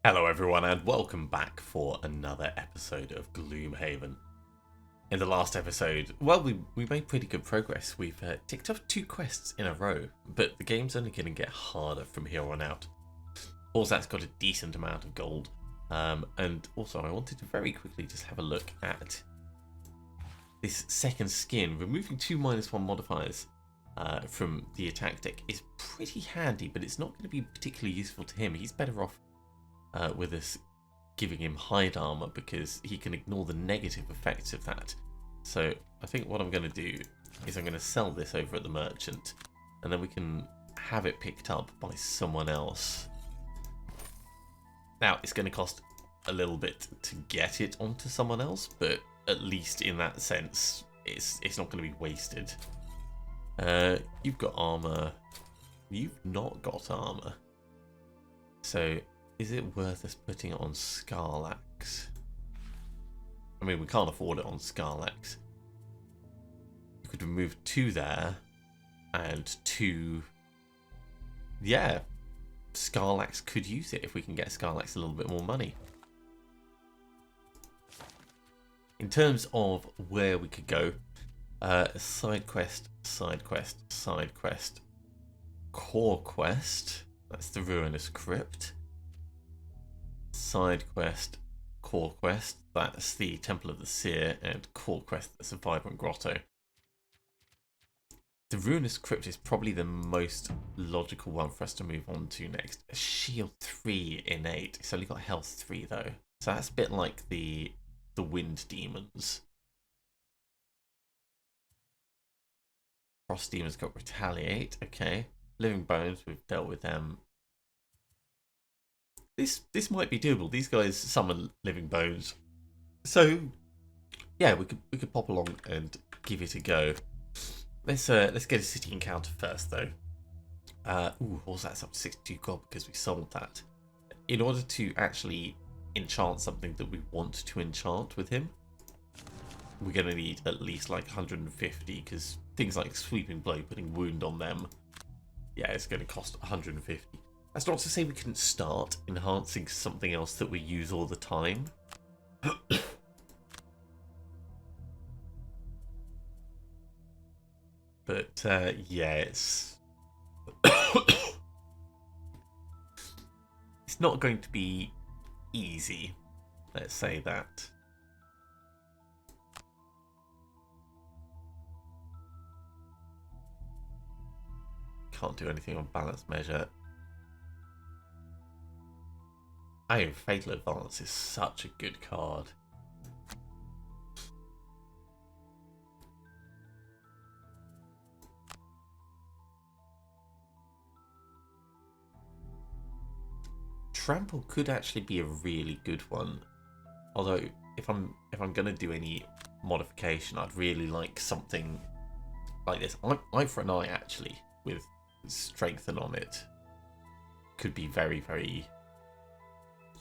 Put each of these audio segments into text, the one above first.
Hello everyone and welcome back for another episode of Gloomhaven. In the last episode, well, we made pretty good progress. We've ticked off 2 quests in a row, but the game's only going to get harder from here on out. Orzat's got a decent amount of gold, and also I wanted to very quickly just have a look at this second skin. Removing 2 -1 modifiers from the attack deck is pretty handy, but it's not going to be particularly useful to him. He's better off with us giving him hide armor because he can ignore the negative effects of that. So I think what I'm going to do is I'm going to sell this over at the merchant, and then we can have it picked up by someone else. Now it's going to cost a little bit to get it onto someone else, but at least in that sense it's not going to be wasted. You've got armor, you've not got armor, so is it worth us putting it on Scarlax? I mean, we can't afford it on Scarlax. You could remove 2 there, and 2... Yeah, Scarlax could use it if we can get Scarlax a little bit more money. In terms of where we could go, side quest, side quest, side quest, core quest, that's the Ruinous Crypt. Side quest, core quest, that's the Temple of the Seer, and core quest, that's a Vibrant Grotto. The Ruinous Crypt is probably the most logical one for us to move on to next. Shield 3 innate, it's only got health 3 though, so that's a bit like the Wind Demons. Frost Demons got Retaliate, okay. Living Bones, we've dealt with them. This might be doable. These guys summon Living Bones, so yeah, we could pop along and give it a go. Let's get a city encounter first though. Also that's up to 62 gold because we sold that. In order to actually enchant something that we want to enchant with him, we're gonna need at least like 150, because things like Sweeping Blow, putting wound on them, yeah, it's gonna cost 150. That's not to say we couldn't start enhancing something else that we use all the time. But yeah, it's it's not going to be easy, let's say that. Can't do anything on balance measure. Fatal Advance is such a good card. Trample could actually be a really good one. Although if I'm gonna do any modification, I'd really like something like this. Eye for an Eye actually, with Strengthen on it, could be very, very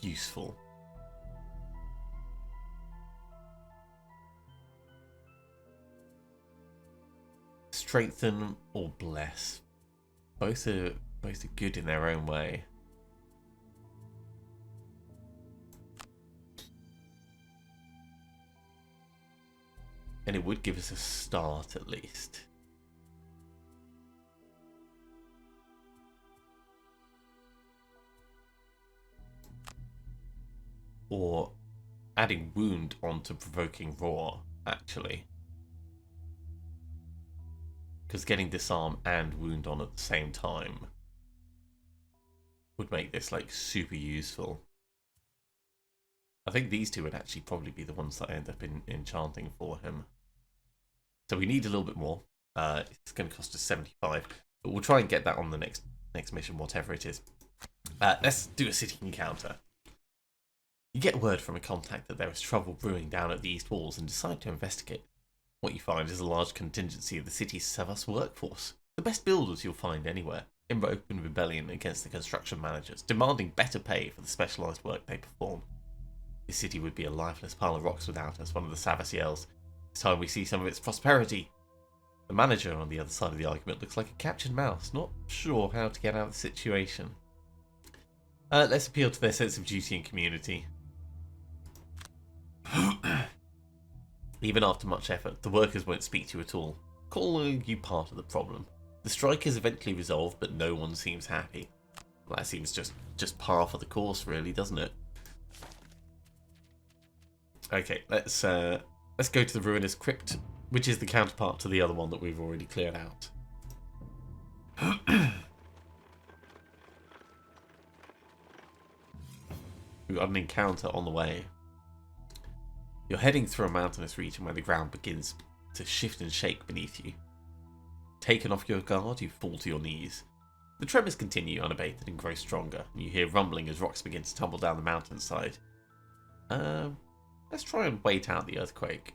useful. Strengthen or Bless, both are good in their own way. And it would give us a start at least. Or adding wound onto provoking roar, actually. Because getting disarm and wound on at the same time would make this like super useful. I think these 2 would actually probably be the ones that I end up enchanting for him. So we need a little bit more. It's going to cost us 75, but we'll try and get that on the next mission, whatever it is. Let's do a city encounter. You get word from a contact that there is trouble brewing down at the east walls and decide to investigate. What you find is a large contingency of the city's Savas workforce. The best builders you'll find anywhere, in open rebellion against the construction managers, demanding better pay for the specialised work they perform. This city would be a lifeless pile of rocks without us, one of the Savas yells. It's time we see some of its prosperity. The manager on the other side of the argument looks like a captured mouse, not sure how to get out of the situation. Let's appeal to their sense of duty and community. Even after much effort, the workers won't speak to you at all, calling you part of the problem. The strike is eventually resolved, but no one seems happy. Well, that seems just par for the course, really, doesn't it? Okay, let's go to the Ruinous Crypt, which is the counterpart to the other one that we've already cleared out. We've got an encounter on the way. You're heading through a mountainous region where the ground begins to shift and shake beneath you. Taken off your guard, you fall to your knees. The tremors continue unabated and grow stronger. You hear rumbling as rocks begin to tumble down the mountainside. Let's try and wait out the earthquake.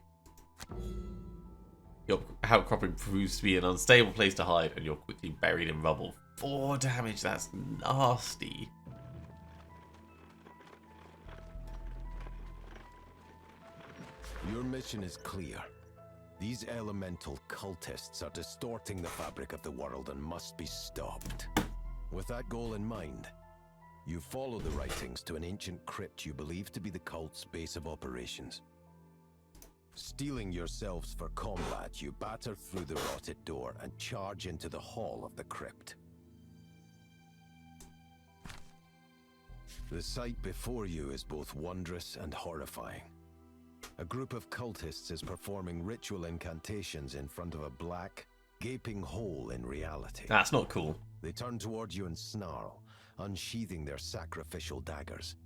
Your outcropping proves to be an unstable place to hide, and you're quickly buried in rubble. 4 damage, that's nasty. Your mission is clear. These elemental cultists are distorting the fabric of the world and must be stopped. With that goal in mind, you follow the writings to an ancient crypt you believe to be the cult's base of operations. Steeling yourselves for combat, you batter through the rotted door and charge into the hall of the crypt. The sight before you is both wondrous and horrifying. A group of cultists is performing ritual incantations in front of a black, gaping hole in reality. That's not cool. They turn towards you and snarl, unsheathing their sacrificial daggers.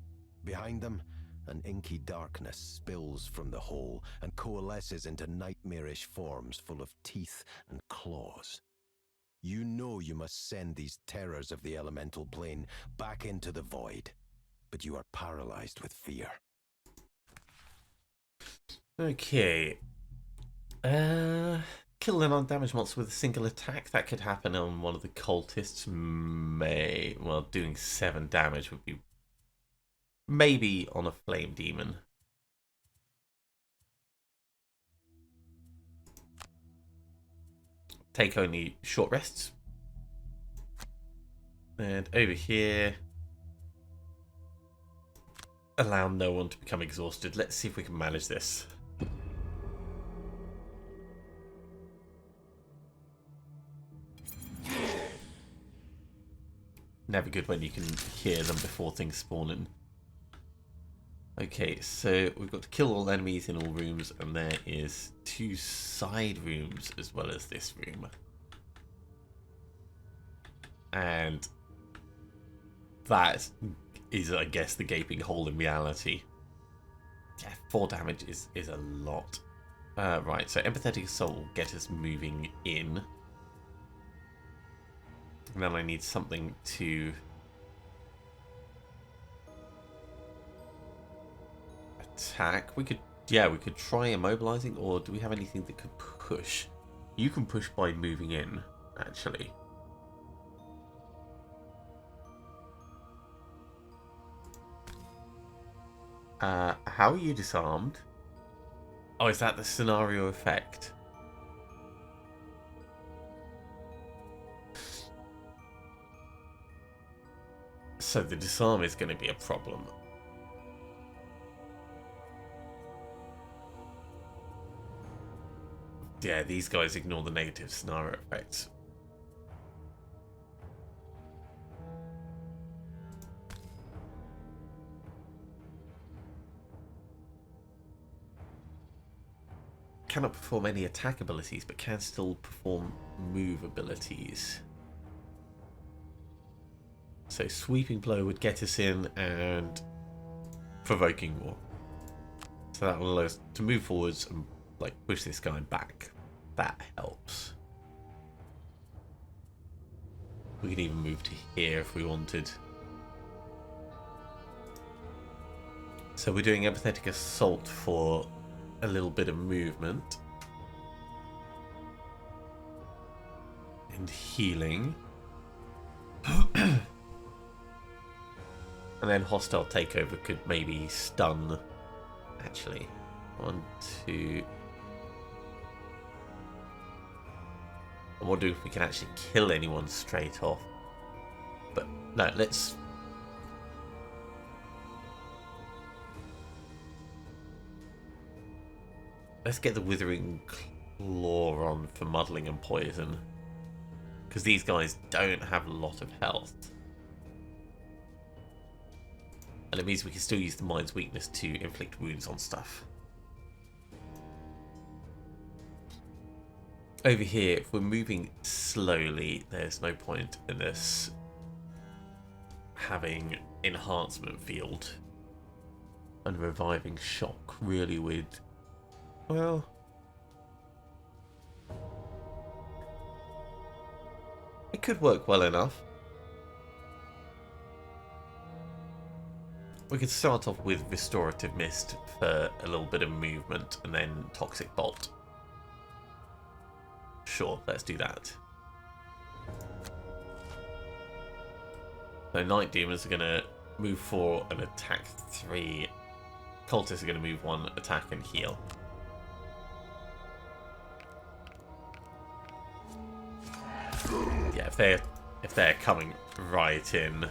Behind them, an inky darkness spills from the hole and coalesces into nightmarish forms full of teeth and claws. You know you must send these terrors of the elemental plane back into the void, but you are paralyzed with fear. Okay. Kill an undamaged monster with a single attack. That could happen on one of the cultists. Well, doing 7 damage would be maybe on a flame demon. Take only short rests. And over here, allow no one to become exhausted. Let's see if we can manage this. Never good when you can hear them before things spawn in. Okay, so we've got to kill all enemies in all rooms, and there is 2 side rooms as well as this room. And that is, I guess, the gaping hole in reality. Yeah, 4 damage is a lot. Right, so Empathetic Assault will get us moving in. And then I need something to attack. We could try immobilizing, or do we have anything that could push? You can push by moving in, actually. How are you disarmed? Oh, is that the scenario effect? So the disarm is going to be a problem. Yeah, these guys ignore the negative scenario effects. Cannot perform any attack abilities, but can still perform move abilities. So Sweeping Blow would get us in, and Provoking War. So that will allow us to move forwards and like push this guy back. That helps. We could even move to here if we wanted. So we're doing Empathetic Assault for a little bit of movement. And healing. And then Hostile Takeover could maybe stun. Actually. 1, 2. I wonder if we can actually kill anyone straight off. But no, let's Let's get the Withering Claw on for muddling and poison. Because these guys don't have a lot of health. And it means we can still use the Mind's Weakness to inflict wounds on stuff. Over here, if we're moving slowly, there's no point in us having Enhancement Field and Reviving Shock really would, well, it could work well enough. We could start off with Restorative Mist for a little bit of movement and then Toxic Bolt. Sure, let's do that. So Night Demons are going to move 4 and attack 3. Cultists are going to move 1, attack and heal. Yeah, if they're coming right in.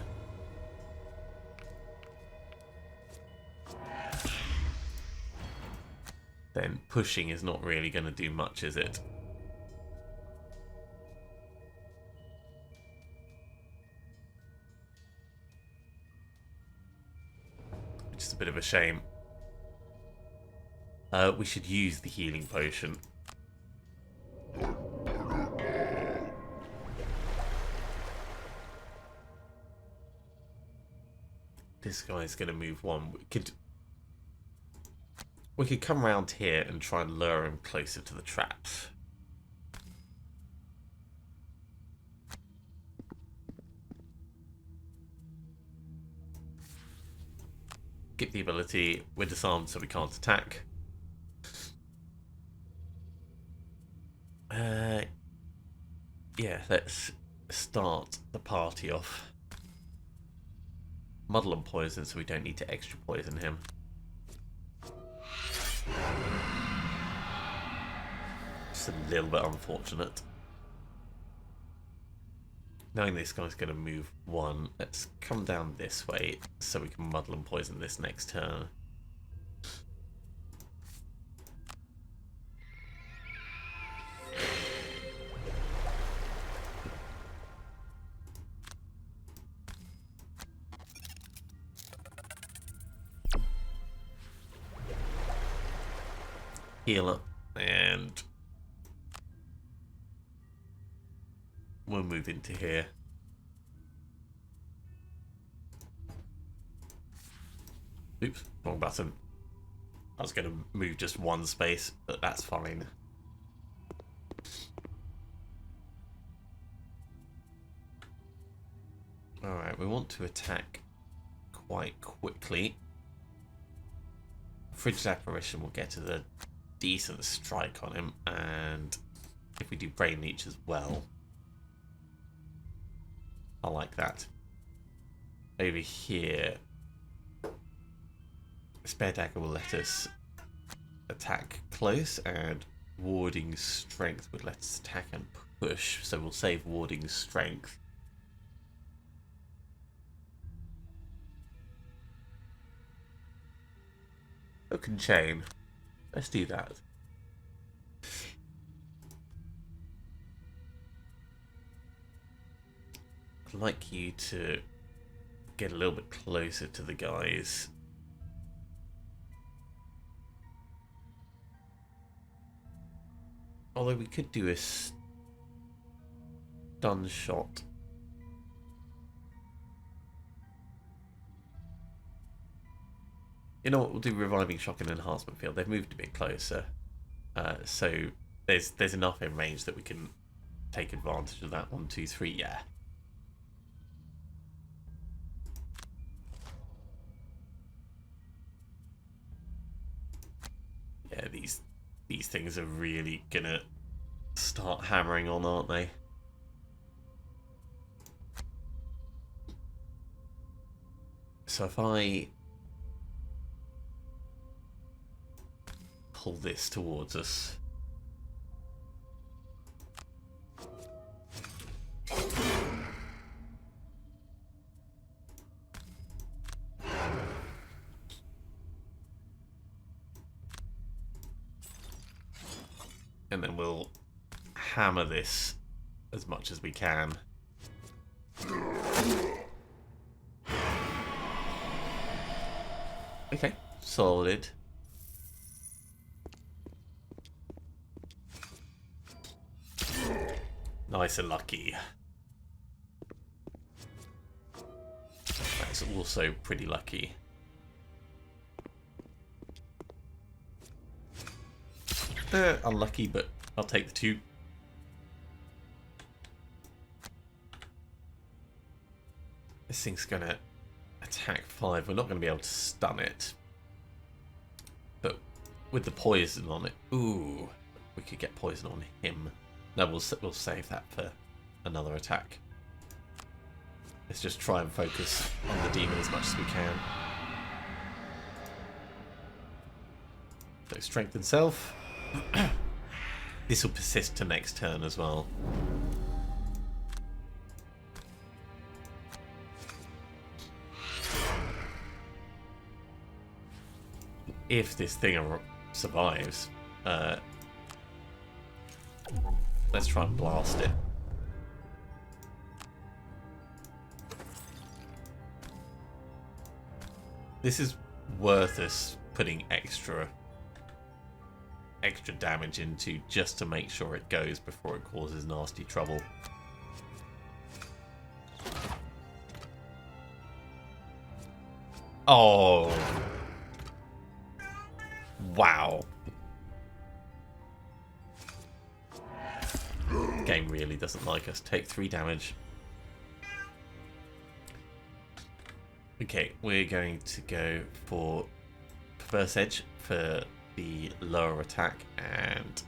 Then pushing is not really going to do much, is it? Which is a bit of a shame. We should use the healing potion. This guy's going to move 1. We could come around here and try and lure him closer to the traps. Get the ability. We're disarmed, so we can't attack. Yeah, let's start the party off. Muddle and poison, so we don't need to extra poison him. Just a little bit unfortunate. Knowing this guy's going to move 1, let's come down this way so we can muddle and poison this next turn. Heal up, and we'll move into here. Oops, wrong button. I was going to move just 1 space, but that's fine. Alright, we want to attack quite quickly. Frigid Apparition will get a decent strike on him, and if we do Brain Leech as well, I like that. Over here, Spare Dagger will let us attack close, and Warding Strength would let us attack and push, so we'll save Warding Strength. Hook and Chain. Let's do that. I'd like you to get a little bit closer to the guys. Although we could do a stun shot. You know what, we'll do Reviving Shock and Enhancement Field. They've moved a bit closer. So there's enough in range that we can take advantage of that. 1, 2, 3, yeah. Yeah, these things are really gonna start hammering on, aren't they? So if I pull this towards us, And then we'll hammer this as much as we can. Okay, solid. Nice and lucky. That's also pretty lucky. Unlucky, but I'll take the 2. This thing's gonna attack 5. We're not gonna be able to stun it. But with the poison on it, ooh, we could get poison on him. No, we'll save that for another attack. Let's just try and focus on the demon as much as we can. So strength and self. This will persist to next turn as well. If this thing survives, let's try and blast it. This is worth us putting extra damage into just to make sure it goes before it causes nasty trouble. Oh. Wow. Game really doesn't like us. Take 3 damage. Okay, we're going to go for Perverse Edge for the lower attack and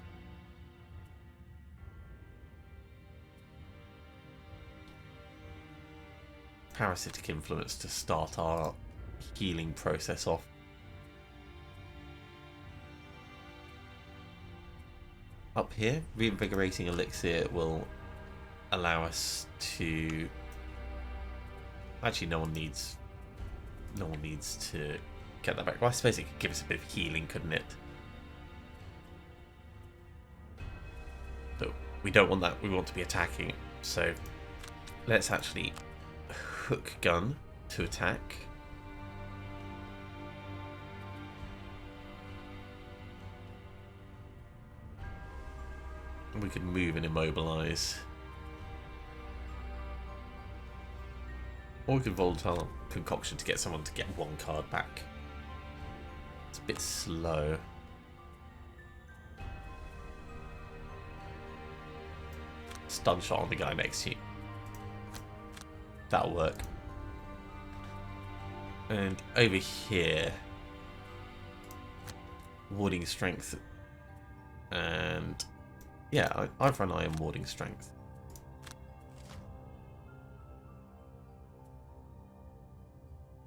Parasitic Influence to start our healing process off. Up here, Reinvigorating Elixir will allow us to... Actually, no one needs to get that back. Well, I suppose it could give us a bit of healing, couldn't it? But we don't want that. We want to be attacking. So let's actually hook gun to attack. We could move and immobilize. Or we could volatile concoction to get someone to get 1 card back. It's a bit slow. Stun shot on the guy next to you. That'll work. And over here, warding strength, and yeah, I've run eye on warding strength.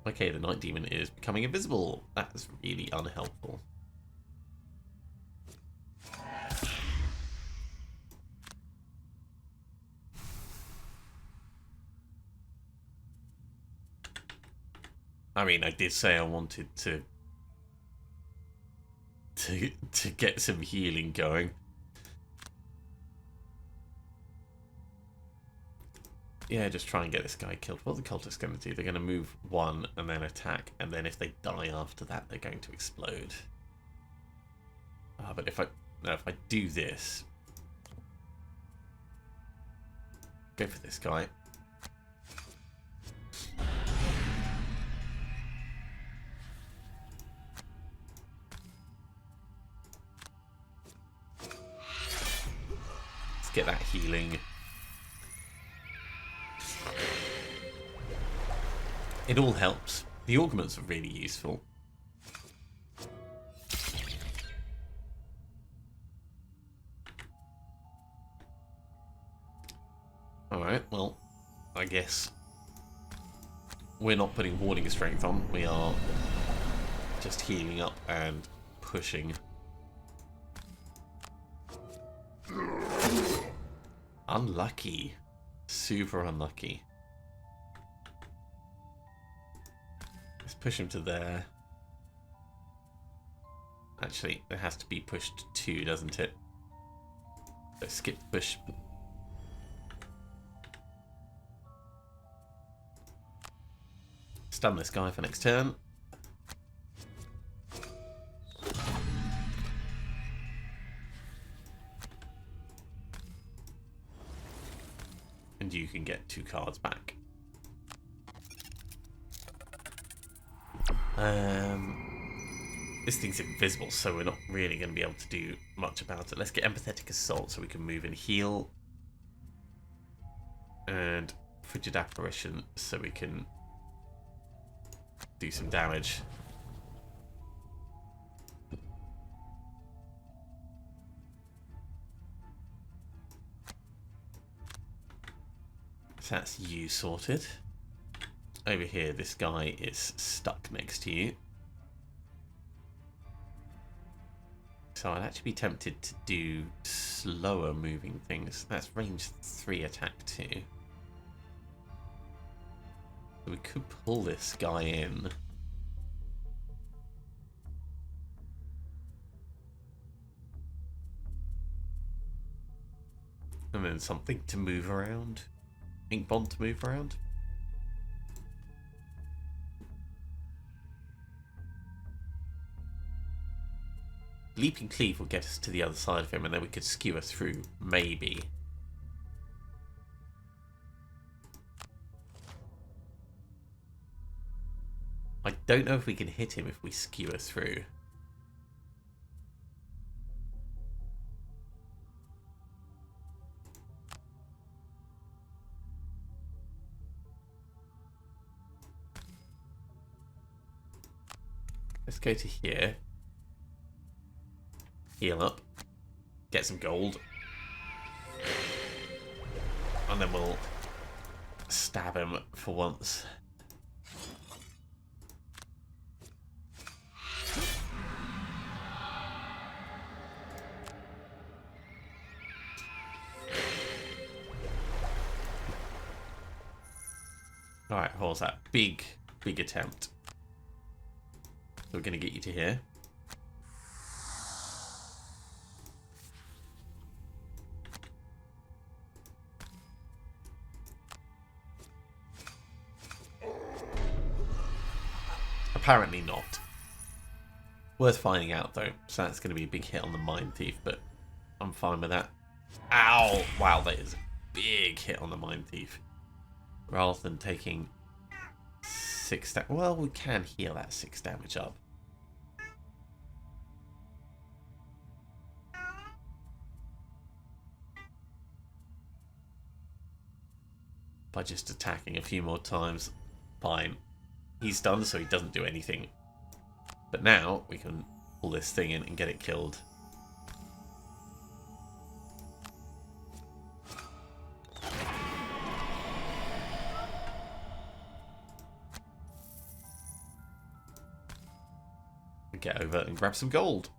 Okay, the night demon is becoming invisible. That's really unhelpful. I mean, I did say I wanted to get some healing going. Yeah, just try and get this guy killed. What are the cultists going to do? They're going to move 1 and then attack, and then if they die after that, they're going to explode. But if I do this, go for this guy. Let's get that healing. It all helps. The augments are really useful. Alright, well, I guess we're not putting warding strength on. We are just healing up and pushing. Unlucky. Super unlucky. Let's push him to there. Actually, it has to be pushed 2, doesn't it? Let's skip bush. Stun this guy for next turn. And you can get 2 cards back. This thing's invisible, so we're not really going to be able to do much about it. Let's get Empathetic Assault so we can move and heal. And Frigid Apparition so we can do some damage. So that's you sorted. Over here, this guy is stuck next to you. So I'd actually be tempted to do slower moving things. That's range 3 attack 2. So we could pull this guy in. And then something to move around. Ink Bond to move around. Leaping Cleave will get us to the other side of him, and then we could skewer through, maybe. I don't know if we can hit him if we skewer through. Let's go to here. Heal up. Get some gold. And then we'll stab him for once. Alright, what was that? Big attempt. So we're going to get you to here. Apparently not. Worth finding out though. So that's going to be a big hit on the Mind Thief, but I'm fine with that. Ow! Wow, that is a big hit on the Mind Thief. Rather than taking 6 damage. Well, we can heal that 6 damage up. By just attacking a few more times. Fine. He's done, so he doesn't do anything. But now we can pull this thing in and get it killed. Get over and grab some gold.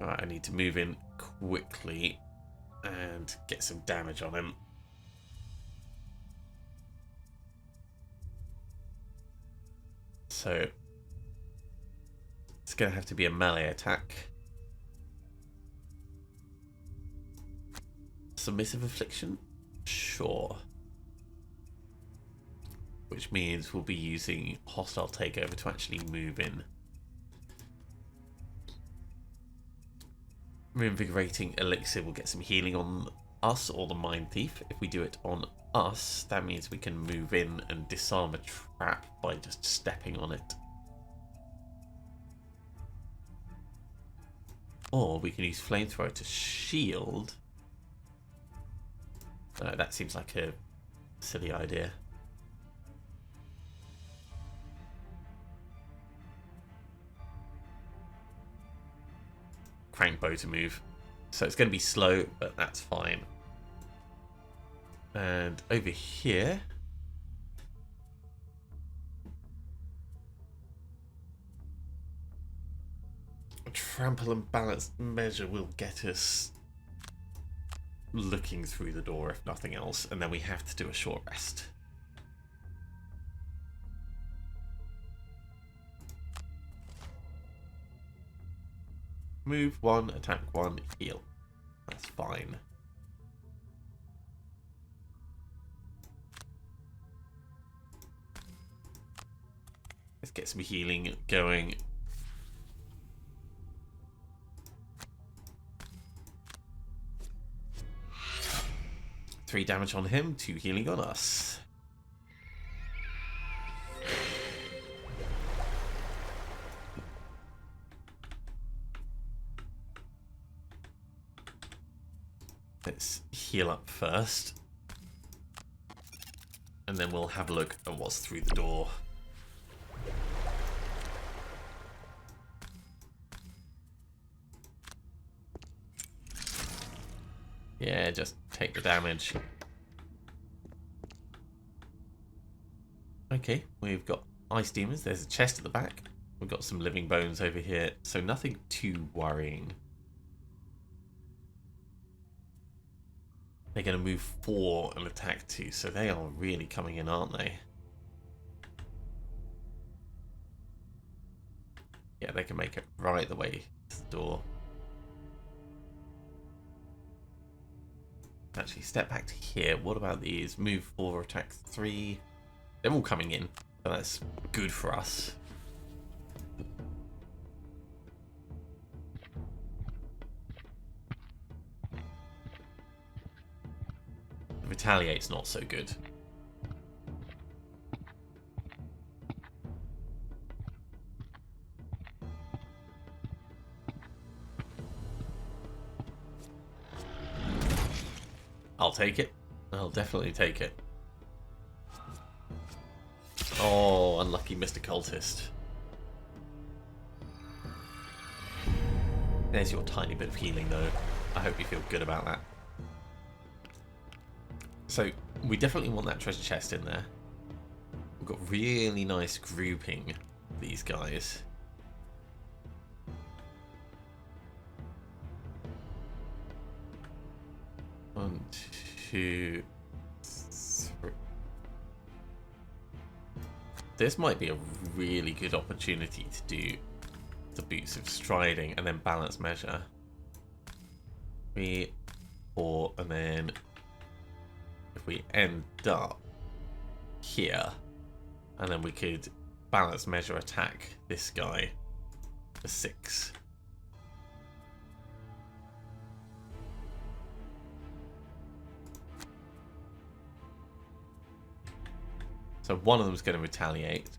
Alright, I need to move in quickly and get some damage on him. So it's going to have to be a melee attack. Submissive Affliction? Sure. Which means we'll be using Hostile Takeover to actually move in. Reinvigorating Elixir will get some healing on us or the Mind Thief. If we do it on us, that means we can move in and disarm a trap by just stepping on it. Or we can use Flamethrower to shield. That seems like a silly idea. Crank Bow to move. So it's going to be slow, but that's fine. And over here... a Trample and Balance Measure will get us looking through the door if nothing else, and then we have to do a short rest. Move 1, attack 1, heal. That's fine. Let's get some healing going. Three damage on him, 2 healing on us. Let's heal up first. And then we'll have a look at what's through the door. Yeah, just take the damage. Okay, we've got ice demons. There's a chest at the back. We've got some living bones over here, so nothing too worrying. They're going to move 4 and attack 2, so they are really coming in, aren't they? Yeah, they can make it right the way to the door. Actually, step back to here. What about these? Move 4, attack 3. They're all coming in, so that's good for us. Retaliate's not so good. I'll take it. I'll definitely take it. Oh, unlucky Mr. Cultist. There's your tiny bit of healing, though. I hope you feel good about that. So, we definitely want that treasure chest in there. We've got really nice grouping, these guys. One, two, three. This might be a really good opportunity to do the boots of striding and then balance measure. 3, 4, and then if we end up here, and then we could balance measure attack this guy for 6. So one of them is going to retaliate.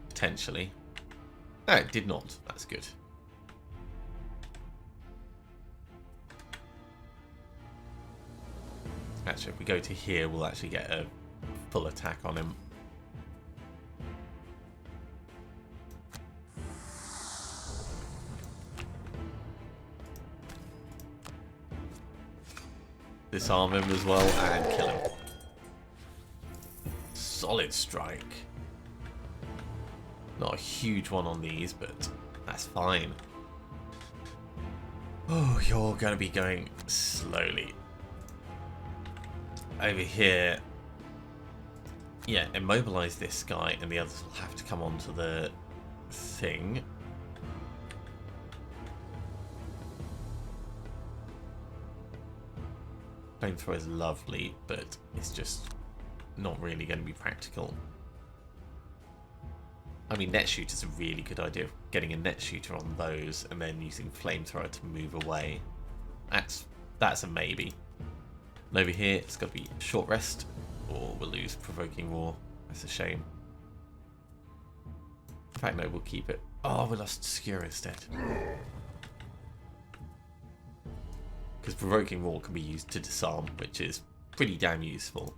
Potentially. No, it did not. That's good. Actually, if we go to here, we'll actually get a full attack on him. Disarm him as well and kill him. Solid strike. Not a huge one on these, but that's fine. Oh, you're going to be going slowly. Over here, yeah, immobilize this guy and the others will have to come onto the thing. Flamethrower is lovely, but it's just not really going to be practical. I mean, net shooter's a really good idea of getting a net shooter on those and then using flamethrower to move away. That's a maybe. And over here, it's got to be short rest, or we'll lose provoking roar. That's a shame. In fact, no, we'll keep it. Oh, we lost skewer instead. Because provoking roar can be used to disarm, which is pretty damn useful.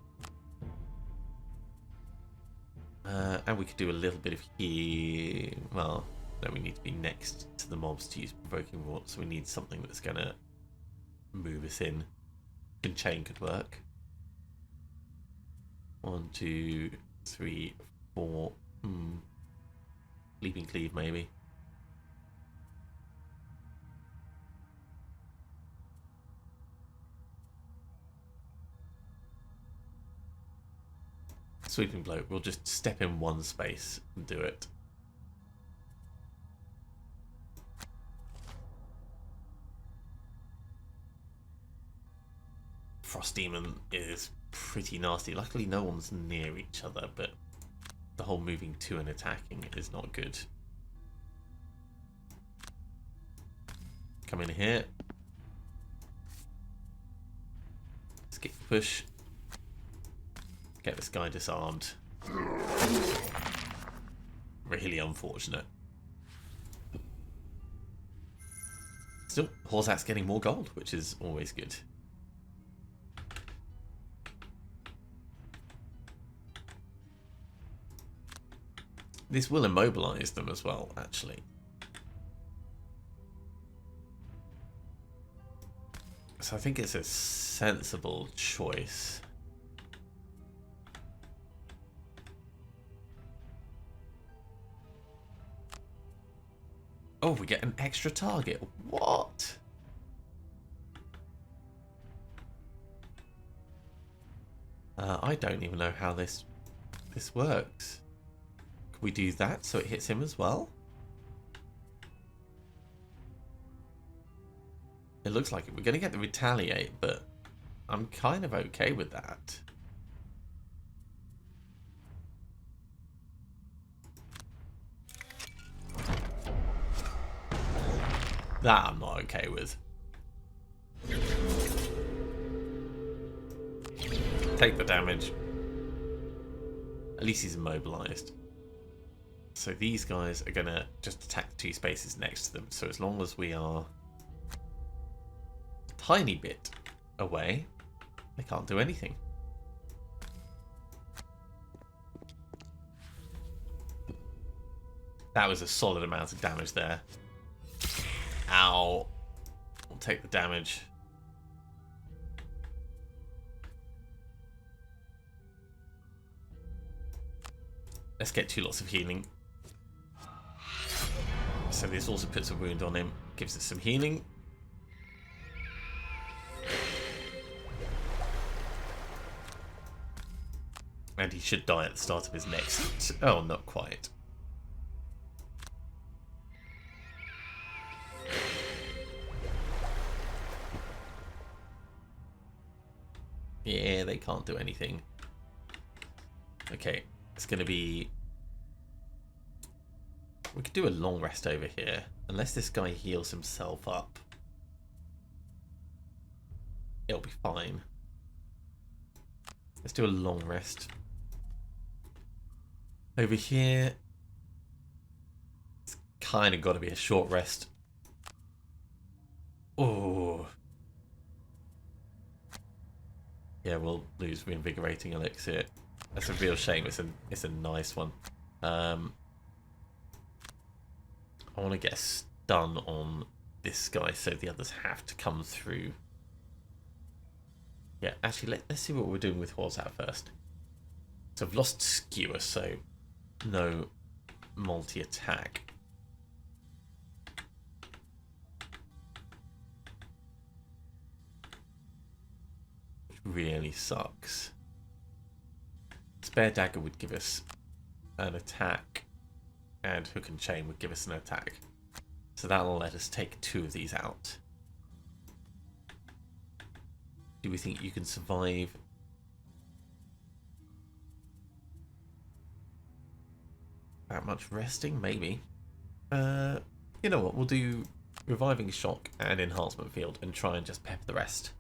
And we could do a little bit of here. Well, no, we need to be next to the mobs to use provoking roar, so we need something that's going to move us in. And chain could work. 1, 2, 3, 4. Leaping cleave, maybe. Sweeping blow. We'll just step in one space and do it. Frost Demon is pretty nasty. Luckily no one's near each other, but the whole moving to and attacking is not good. Come in here. Skip the push. Get this guy disarmed. Really unfortunate. Still, Horsat's getting more gold, which is always good. This will immobilize them as well, actually. So I think it's a sensible choice. Oh, we get an extra target. What? I don't even know how this works. Can we do that so it hits him as well? It looks like it. We're going to get the retaliate, but I'm kind of okay with that. That I'm not okay with. Take the damage. At least he's immobilized. So these guys are going to just attack the two spaces next to them. So as long as we are a tiny bit away, they can't do anything. That was a solid amount of damage there. Ow. We'll take the damage. Let's get 2 lots of healing. So this also puts a wound on him, gives us some healing. And he should die at the start of his next... Oh, not quite. Yeah, they can't do anything. Okay, it's going to be... We could do a long rest over here, unless this guy heals himself up. It'll be fine. Let's do a long rest. Over here, it's kind of got to be a short rest. Oh. Yeah, we'll lose reinvigorating elixir. That's a real shame. It's a nice one. I want to get a stun on this guy so the others have to come through. Yeah, actually, let's see what we're doing with Horsat first. So I've lost Skewer, so no multi-attack. Which really sucks. Spare Dagger would give us an attack, and Hook and Chain would give us an attack. So that'll let us take 2 of these out. Do we think you can survive? That much resting? Maybe. You know what? We'll do Reviving Shock and Enhancement Field and try and just pep the rest.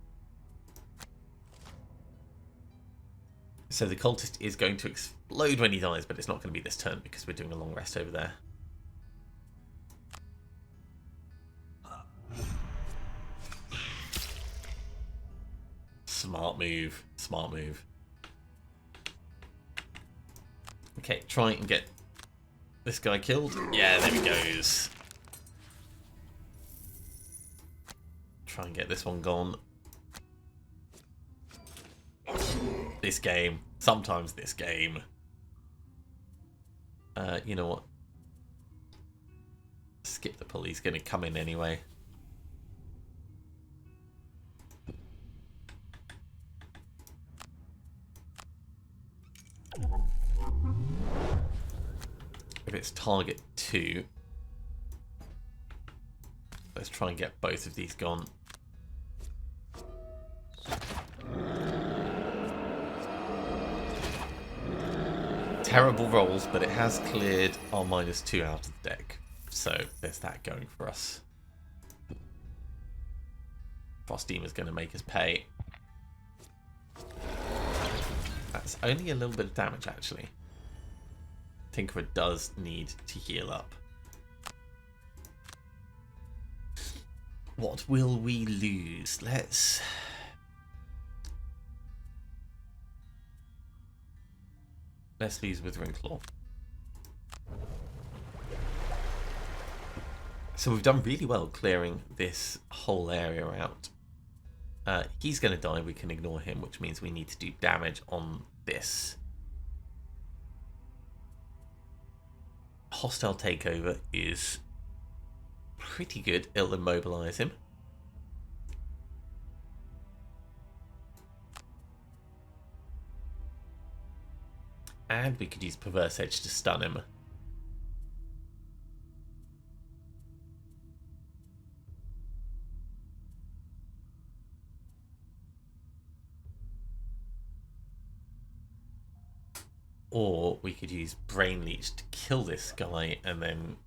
So the cultist is going to explode when he dies, but it's not going to be this turn because we're doing a long rest over there. Smart move. Smart move. Okay, try and get this guy killed. Yeah, there he goes. Try and get this one gone. This game. Sometimes this game. You know what? Skip the pull. He's going to come in anyway. If it's target 2, let's try and get both of these gone. Terrible rolls, but it has cleared our -2 out of the deck. So there's that going for us. Frostdemon's going to make us pay. That's only a little bit of damage, actually. Tinkerer does need to heal up. What will we lose? Let's lose Withering Claw. So we've done really well clearing this whole area out. He's going to die, we can ignore him, which means we need to do damage on this. Hostile Takeover is pretty good. It'll immobilize him. And we could use Perverse Edge to stun him. Or we could use Brain Leech to kill this guy and then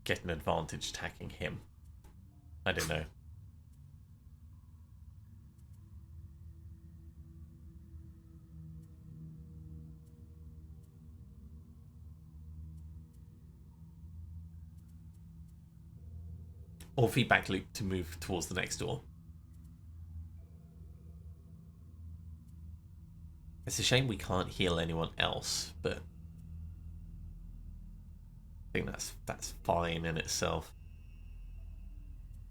get an advantage attacking him. I don't know. Or feedback loop to move towards the next door. It's a shame we can't heal anyone else, but I think that's fine in itself.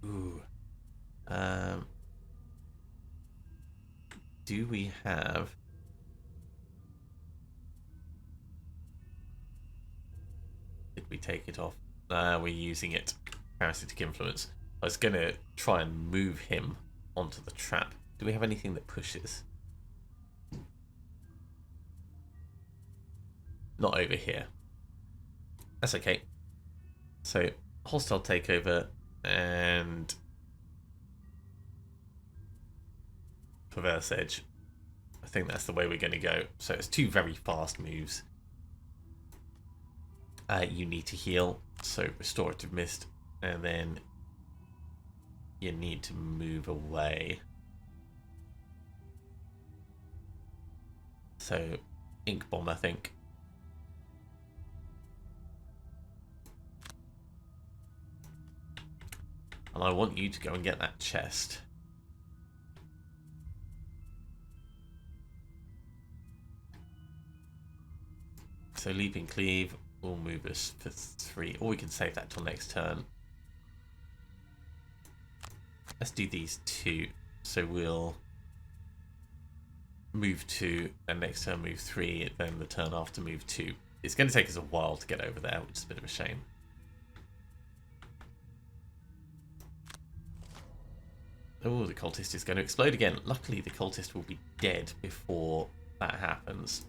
Ooh. Do we have... Did we take it off? We're using it. Parasitic Influence. I was going to try and move him onto the trap. Do we have anything that pushes? Not over here. That's okay. So, Hostile Takeover and Perverse Edge. I think that's the way we're going to go. So it's 2 very fast moves. You need to heal, so Restorative Mist, and then you need to move away. So, Ink Bomb, I think. And I want you to go and get that chest. So Leaping Cleave will move us for 3. Or we can save that till next turn. Let's do these 2. So we'll move 2, and next turn move 3, then the turn after move 2. It's going to take us a while to get over there, which is a bit of a shame. Oh, the cultist is going to explode again. Luckily, the cultist will be dead before that happens.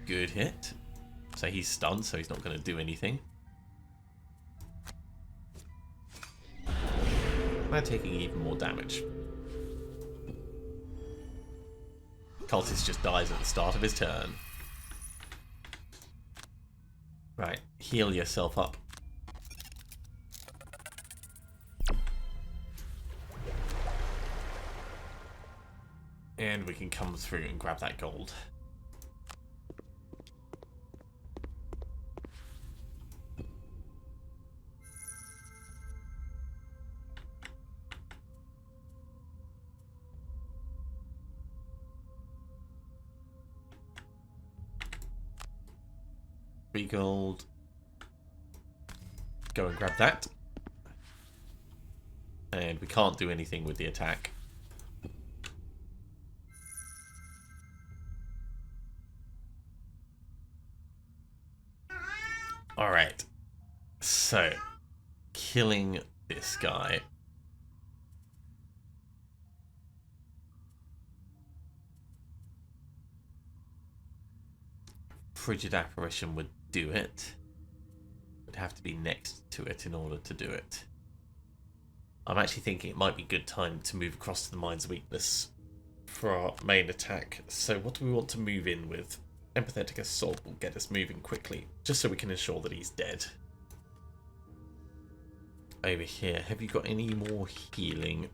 Good hit. So he's stunned, so he's not going to do anything. They're taking even more damage. Cultist just dies at the start of his turn. Right, heal yourself up. And we can come through and grab that gold. Gold. Go and grab that. And we can't do anything with the attack. Alright. So, killing this guy. Frigid Apparition would do it. Would have to be next to it in order to do it. I'm actually thinking it might be a good time to move across to the Mind's Weakness for our main attack. So what do we want to move in with? Empathetic Assault will get us moving quickly, just so we can ensure that he's dead. Over here, have you got any more healing?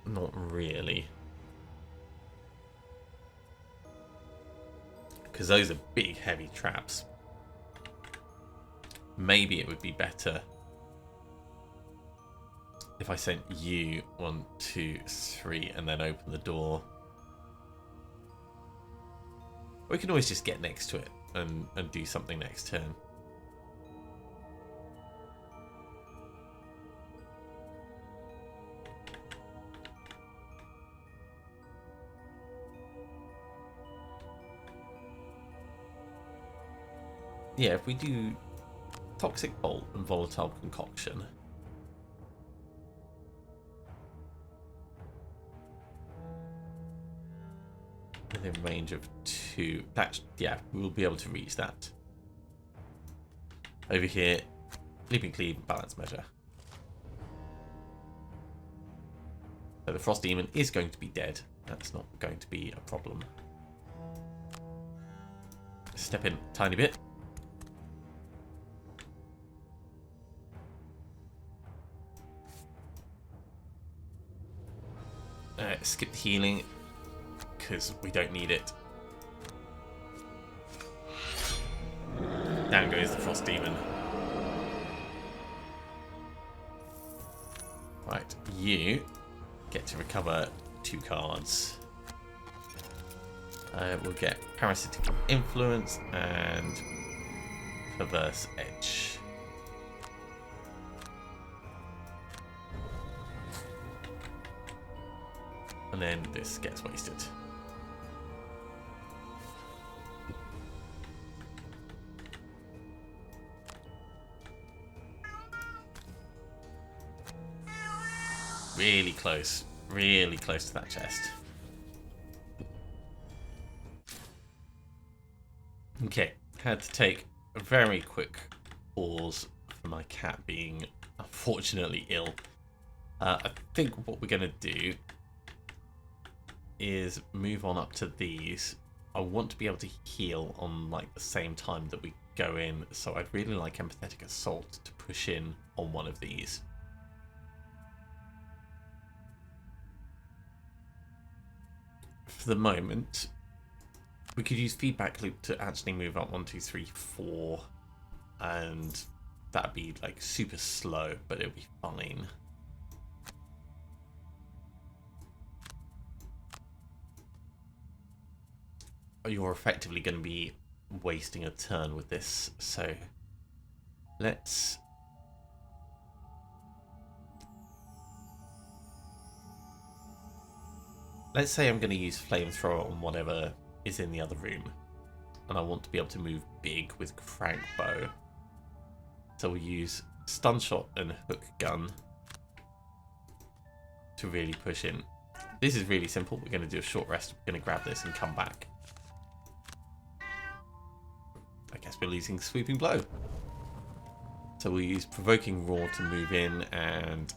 Not really. Because those are big, heavy traps. Maybe it would be better if I sent you 1, 2, 3 and then open the door. We can always just get next to it and do something next turn. Yeah, if we do Toxic Bolt and Volatile Concoction. Within range of 2. That, yeah, we'll be able to reach that. Over here, Leaping Cleave, Balance Measure. So the Frost Demon is going to be dead. That's not going to be a problem. Step in a tiny bit. Skip the healing because we don't need it. Down goes the Frost Demon. Right, you get to recover 2 cards. We'll get Parasitic Influence and Perverse Edge. And then this gets wasted. Really close to that chest. Okay, had to take a very quick pause for my cat being unfortunately ill. I think what we're going to do is move on up to these. I want to be able to heal on like the same time that we go in, so I'd really like Empathetic Assault to push in on one of these. For the moment, we could use Feedback Loop to actually move up 1, 2, 3, 4, and that'd be like super slow, but it'll be fine. You're effectively going to be wasting a turn with this, so let's say I'm going to use Flamethrower on whatever is in the other room, and I want to be able to move big with Crank Bow, so we'll use Stun Shot and Hook Gun to really push in. This is really simple. We're going to do a short rest, we're going to grab this and come back. I guess we're using Sweeping Blow. So we'll use Provoking Roar to move in, and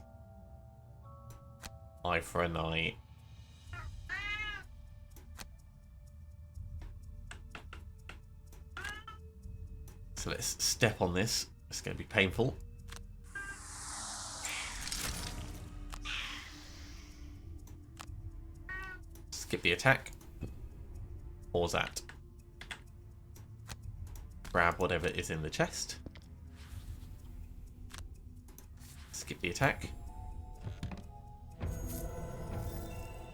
Eye for an Eye. So let's step on this. It's going to be painful. Skip the attack. Pause that. Grab whatever is in the chest. Skip the attack.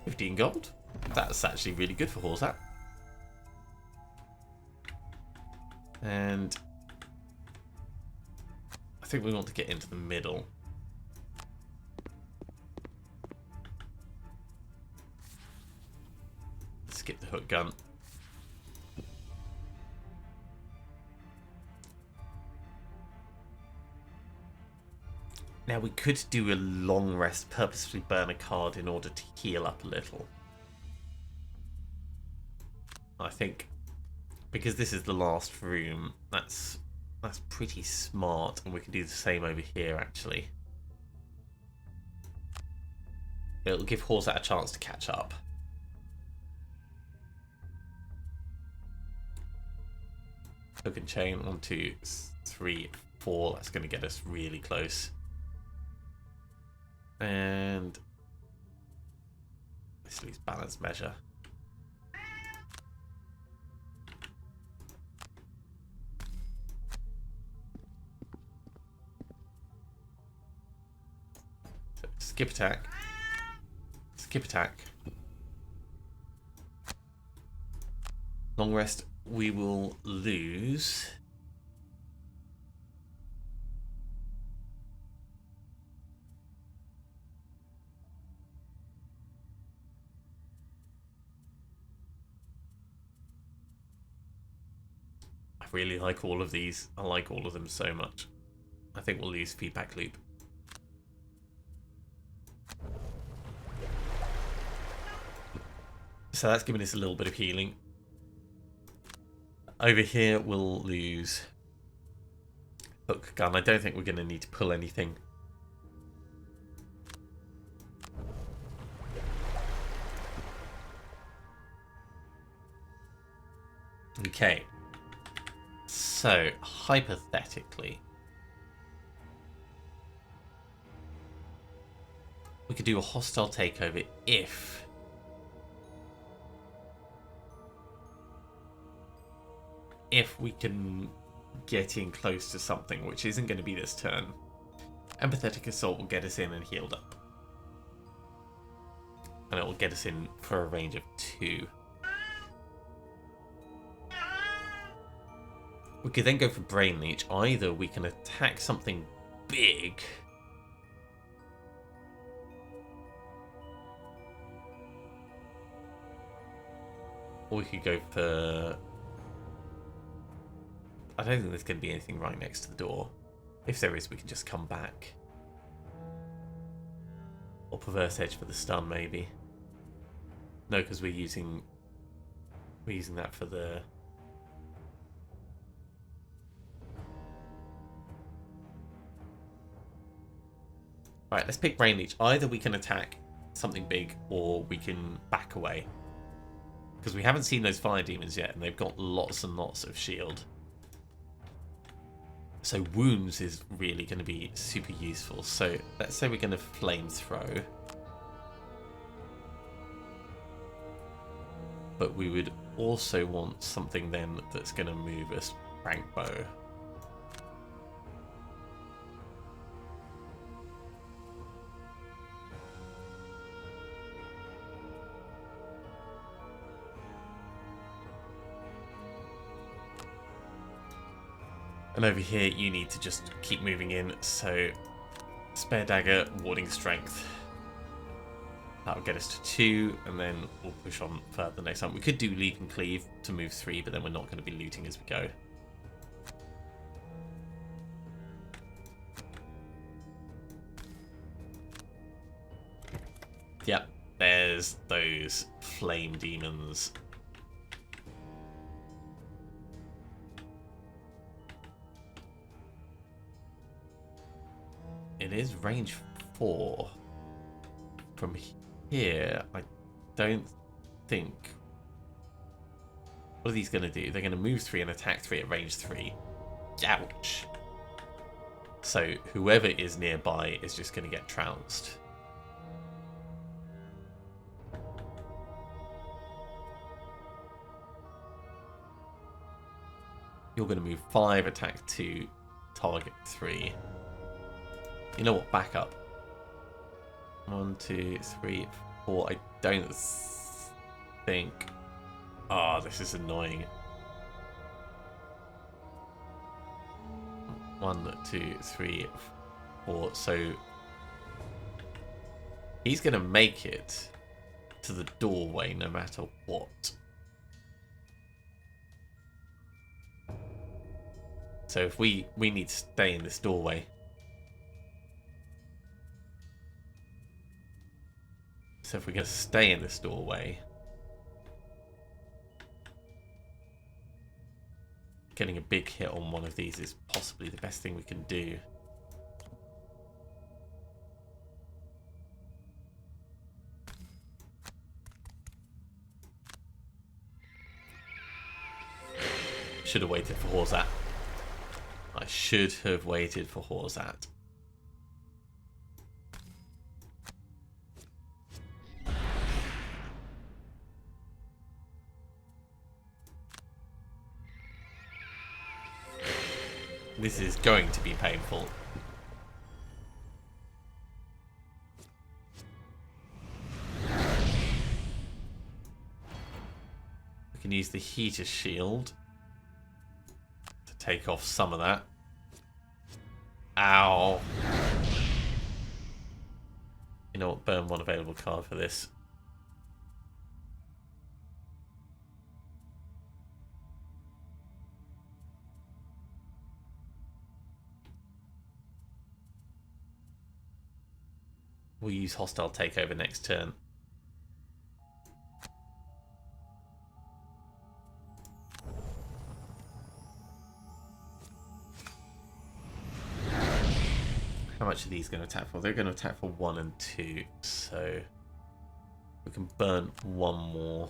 15 gold. That's actually really good for Horzat. And I think we want to get into the middle. skip the hook gun. Now we could do a long rest, purposefully burn a card in order to heal up a little. I think because this is the last room, that's pretty smart, and we can do the same over here actually. It'll give Horsat a chance to catch up. Hook and chain, 1, 2, 3, 4. That's going to get us really close. And this leaves balance measure. So skip attack. Skip attack. Long rest, we will lose. I really like all of these. I like all of them so much. I think we'll lose feedback loop. So that's giving us a little bit of healing. Over here, we'll lose hook gun. I don't think we're going to need to pull anything. Okay. So, hypothetically, we could do a hostile takeover if we can get in close to something, which isn't going to be this turn. Empathetic Assault will get us in and healed up. And it will get us in for a range of 2. We could then go for Brain Leech. Either we can attack something big, or we could go for... I don't think there's going to be anything right next to the door. If there is, we can just come back. Or Perverse Edge for the stun, maybe. No, because we're using that for the... Right, let's pick Brain Leech. Either we can attack something big, or we can back away. Because we haven't seen those fire demons yet, and they've got lots and lots of shield. So wounds is really going to be super useful. So let's say we're going to flamethrow. But we would also want something then that's going to move us rank bow. And over here, you need to just keep moving in. So, Spare Dagger, Warding Strength. That'll get us to 2, and then we'll push on further next time. We could do Leap and Cleave to move 3, but then we're not going to be looting as we go. Yep, there's those flame demons. It is range 4. From here, I don't think... What are these going to do? They're going to move 3 and attack 3 at range 3. Ouch. So whoever is nearby is just going to get trounced. You're going to move 5, attack 2, target 3. You know what? Back up. 1, 2, 3, 4. I don't think... Ah, this is annoying. 1, 2, 3, 4. So he's going to make it. to the doorway no matter what. So if we need to stay in this doorway. So if we're going to stay in this doorway, getting a big hit on one of these is possibly the best thing we can do. Should have waited for Horzat. I should have waited for Horzat. This is going to be painful. We can use the heater shield to take off some of that. Ow. You know what? Burn one available card for this. We'll use hostile takeover next turn. How much are these going to attack for? They're going to attack for 1 and 2, so we can burn one more.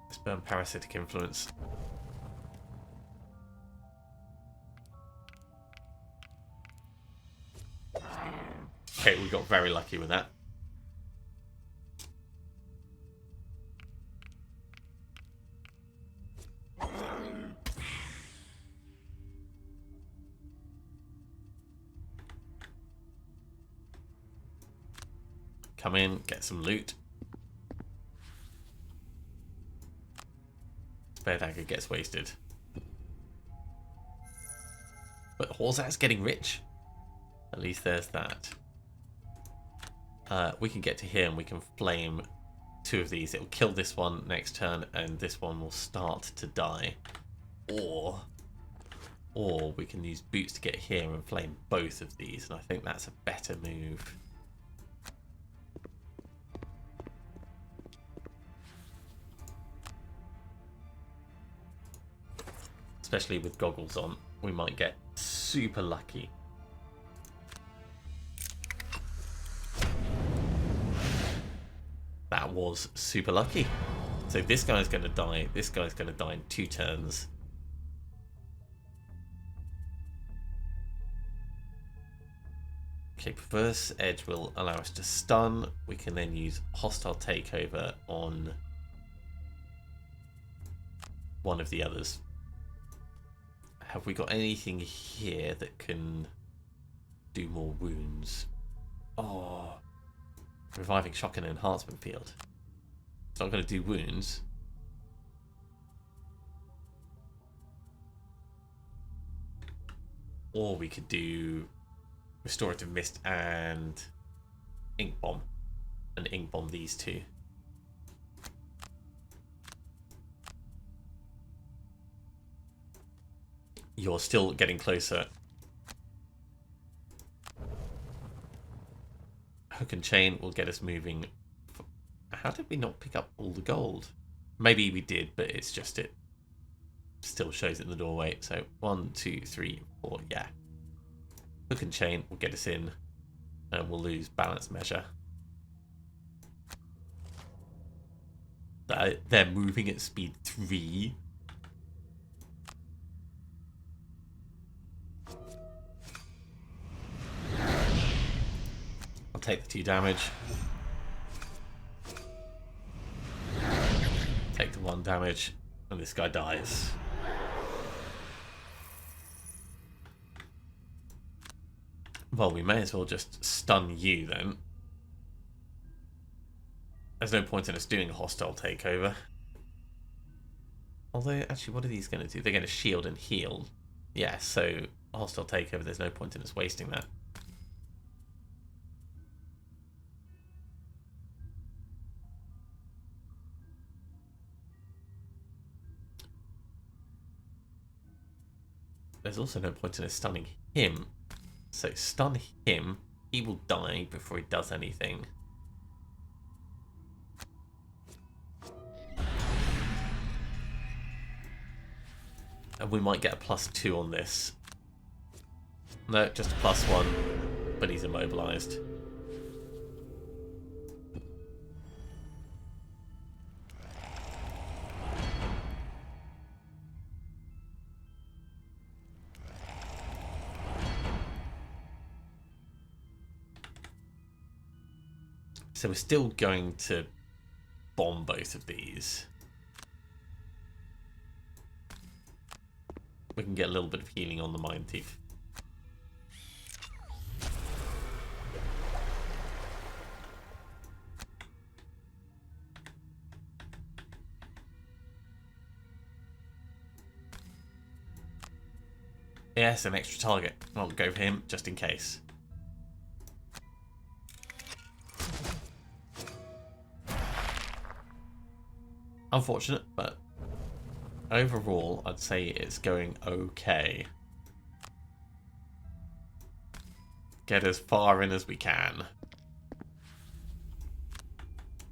Let's burn Parasitic Influence. Okay, we got very lucky with that. Come in, get some loot. Spare dagger gets wasted. But Horzat's getting rich. At least there's that. We can get to here and we can flame 2 of these. It'll kill this one next turn and this one will start to die. Or we can use boots to get here and flame both of these, and I think that's a better move. Especially with goggles on, we might get super lucky. That was super lucky. So this guy's going to die. This guy's going to die in 2 turns. Okay, Perverse Edge will allow us to stun. We can then use Hostile Takeover on one of the others. Have we got anything here that can do more wounds? Oh, Reviving Shock and Enhancement Field. It's not going to do wounds. Or we could do Restorative Mist and Ink Bomb. And Ink Bomb these 2. You're still getting closer. Hook and Chain will get us moving. How did we not pick up all the gold? Maybe we did, but it's just it still shows it in the doorway. So 1, 2, 3, 4, yeah. Hook and Chain will get us in, and we'll lose Balance Measure. They're moving at speed 3. I'll take the 2 damage. Take the 1 damage, and this guy dies. Well, we may as well just stun you then. There's no point in us doing a hostile takeover. Although, actually, what are these going to do? They're going to shield and heal. Yeah, so hostile takeover, there's no point in us wasting that. There's also no point in us stunning him. So stun him, he will die before he does anything. And we might get a +2 on this. No, just a +1, but he's immobilized. So we're still going to bomb both of these. We can get a little bit of healing on the Mind Thief. Yes, an extra target. I'll go for him just in case. Unfortunate, but overall, I'd say it's going okay. Get as far in as we can.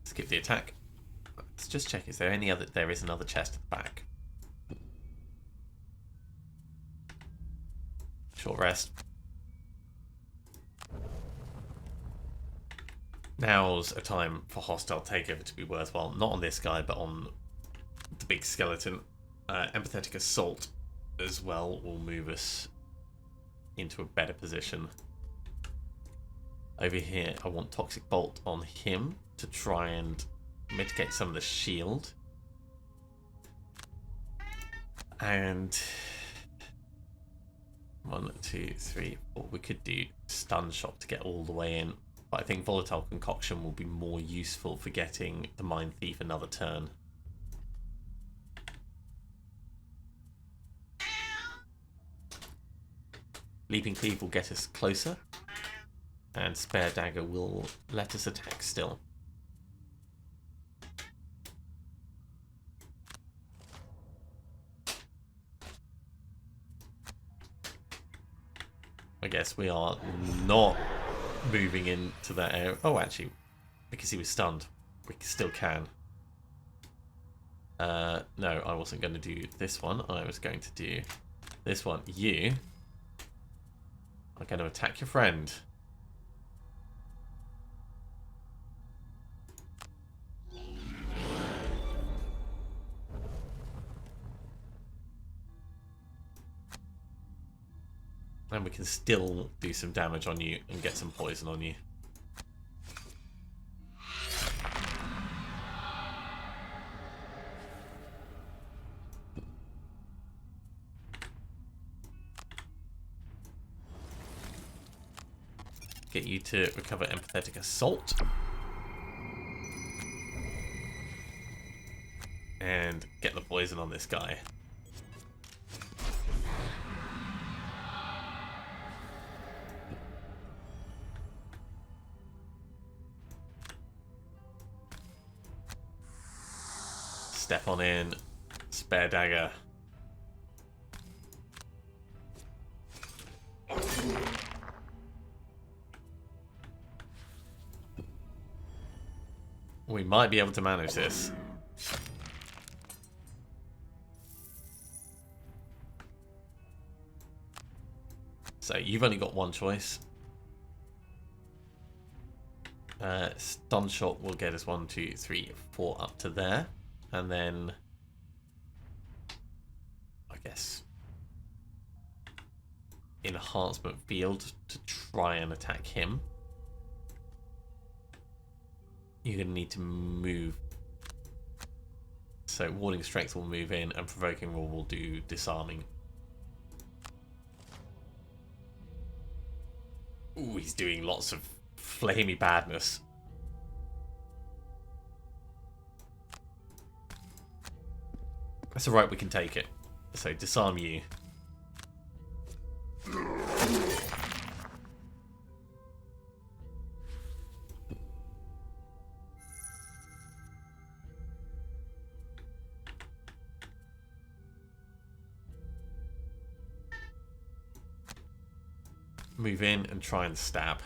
Skip the attack. Let's just check. Is there any other? There is another chest at the back. Short rest. Now's a time for hostile takeover to be worthwhile. Not on this guy, but on the big skeleton. Empathetic assault as well will move us into a better position. Over here, I want toxic bolt on him to try and mitigate some of the shield. And 1, 2, 3, 4. We could do stun shot to get all the way in. But I think Volatile Concoction will be more useful for getting the Mind Thief another turn. Leaping Cleave will get us closer. And Spare Dagger will let us attack still. I guess we are not moving into that area. Oh, actually, because he was stunned, we still can. No, I wasn't going to do this one. I was going to do this one. You are going to attack your friend. And we can still do some damage on you and get some poison on you. Get you to recover Empathetic Assault. And get the poison on this guy. Step on in, Spare Dagger. We might be able to manage this. So you've only got one choice. Stun shot will get us 1, 2, 3, 4 up to there. And then, I guess, enhancement field to try and attack him. You're going to need to move. So Warding Strength will move in and Provoking Roar will do disarming. Ooh, he's doing lots of flamey badness. That's alright, we can take it. So disarm you. Move in and try and stab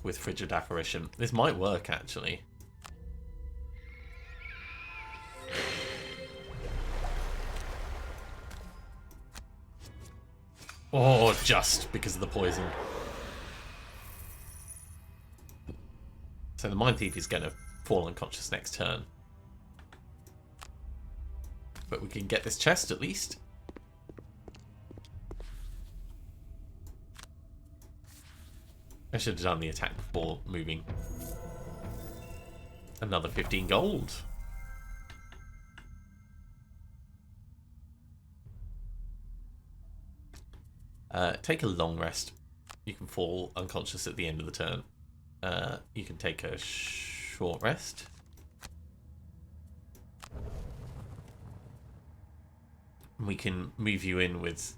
with Frigid Apparition. This might work, actually. Oh, just because of the poison. So the Mind Thief is going to fall unconscious next turn. But we can get this chest at least. I should have done the attack before moving. Another 15 gold. Take a long rest. You can fall unconscious at the end of the turn. You can take a short rest. We can move you in with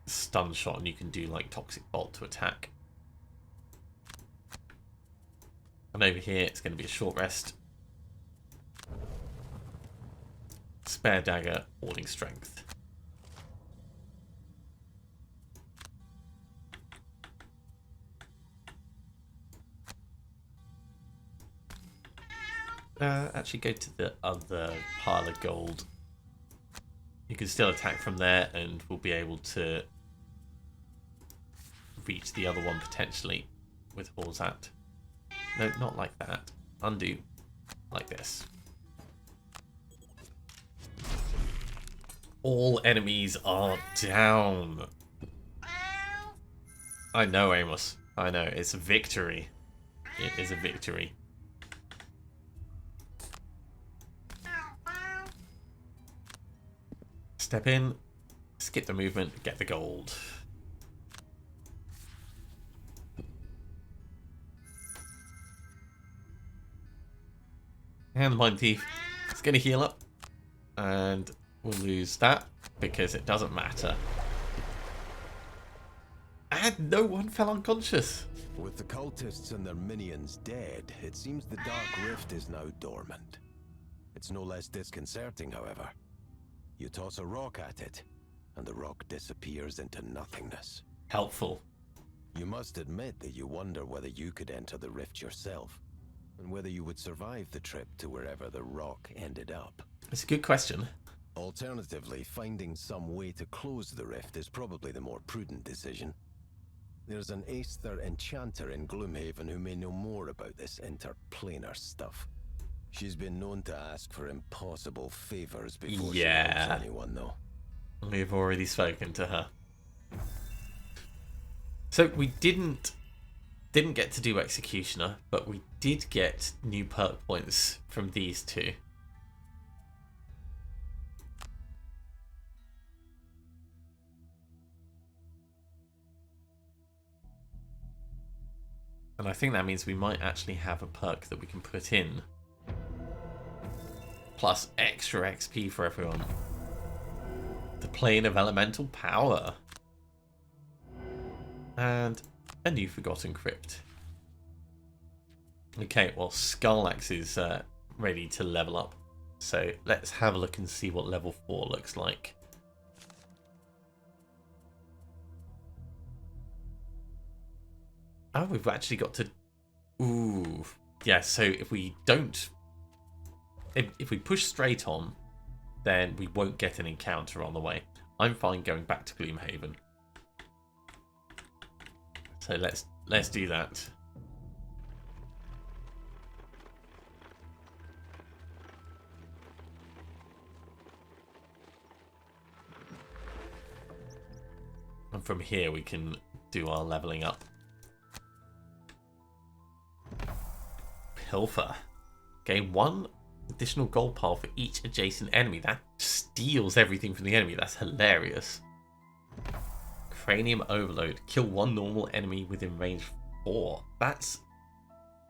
stun shot, and you can do like Toxic Bolt to attack. And over here, it's going to be a short rest. Spare dagger, warding strength. Actually go to the other pile of gold. You can still attack from there, and we'll be able to reach the other one potentially with Horzat. No, not like that. Undo. Like this. All enemies are down. I know, Amos. I know. It's a victory. It is a victory. Step in. Skip the movement. Get the gold. And the Mind Thief is going to heal up. And we'll lose that because it doesn't matter. And no one fell unconscious. With the cultists and their minions dead, it seems the Dark Rift is now dormant. It's no less disconcerting, however. You toss a rock at it, and the rock disappears into nothingness. Helpful. You must admit that you wonder whether you could enter the rift yourself, and whether you would survive the trip to wherever the rock ended up. It's a good question. Alternatively, finding some way to close the rift is probably the more prudent decision. There's an Aether enchanter in Gloomhaven who may know more about this interplanar stuff. She's been known to ask for impossible favors before she helps anyone, though. We've already spoken to her. So we didn't get to do Executioner, but we did get new perk points from these two. And I think that means we might actually have a perk that we can put in. Plus extra XP for everyone. The Plane of Elemental Power. And a new Forgotten Crypt. Okay, well, Skullax is ready to level up. So let's have a look and see what level 4 looks like. Oh, we've actually got to... Ooh. Yeah, so if we don't... If we push straight on, then we won't get an encounter on the way. I'm fine going back to Gloomhaven. So let's do that. And from here we can do our leveling up. Pilfer. Gain 1 additional gold pile for each adjacent enemy. That steals everything from the enemy. That's hilarious. Cranium Overload. Kill 1 normal enemy within range 4. That's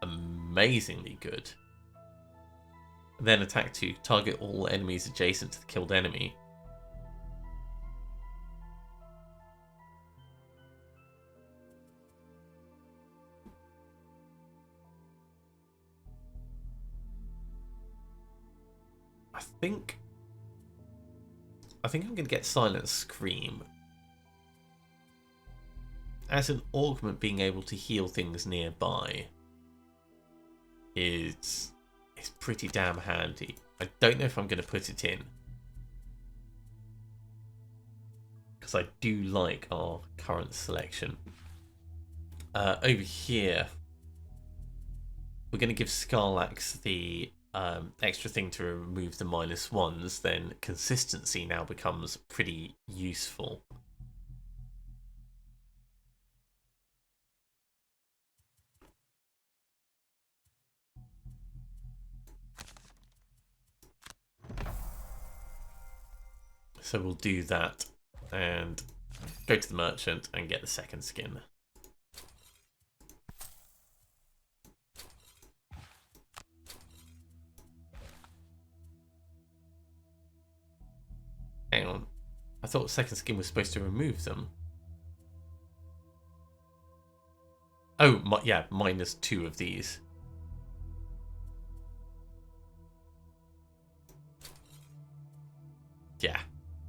amazingly good. Then attack 2. Target all enemies adjacent to the killed enemy. I think I'm going to get Silent Scream. As an augment, being able to heal things nearby is pretty damn handy. I don't know if I'm going to put it in, because I do like our current selection. Over here, we're going to give Scarlax the extra thing to remove the -1s. Then consistency now becomes pretty useful. So we'll do that and go to the merchant and get the second skin. Hang on. I thought second skin was supposed to remove them. Oh, yeah, -2 of these. Yeah.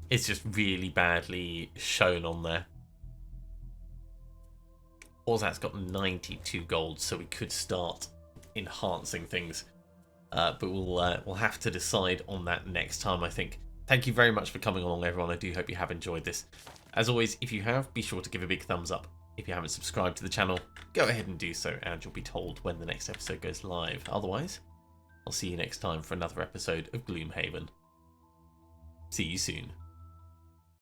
It's just really badly shown on there. Orzat's got 92 gold, so we could start enhancing things. But we'll have to decide on that next time, I think. Thank you very much for coming along, everyone. I do hope you have enjoyed this. As always, if you have, be sure to give a big thumbs up. If you haven't subscribed to the channel, go ahead and do so, and you'll be told when the next episode goes live. Otherwise, I'll see you next time for another episode of Gloomhaven. See you soon.